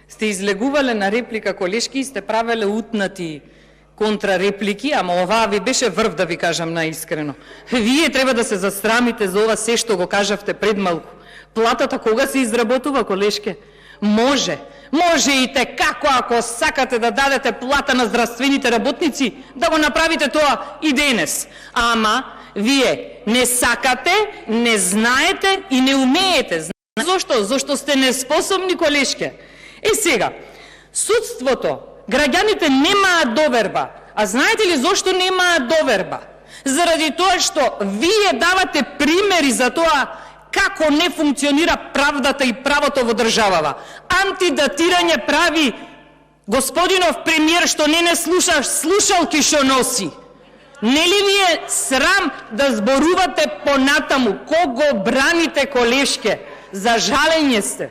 Сте излегувале на реплика, колешки, и сте правеле утнати контрареплики, ама оваа ви беше врв, да ви кажам наискрено. Вие треба да се засрамите за ова се што го кажавте пред малку. Платата кога се изработува, колешке? Може и те како ако сакате да дадете плата на здравствените работници, да го направите тоа и денес. Ама, вие не сакате, не знаете и не умеете. Зошто? Зошто сте неспособни, колешке. Сега, судството, граѓаните немаат доверба. А знаете ли зошто немаат доверба? Заради тоа што вие давате примери за тоа како не функционира правдата и правото во државава. Антидатирање прави господинов премиер што не слуша слушалки што носи. Нели ви е срам да зборувате понатаму? Кого браните, колешке? За жалење сте.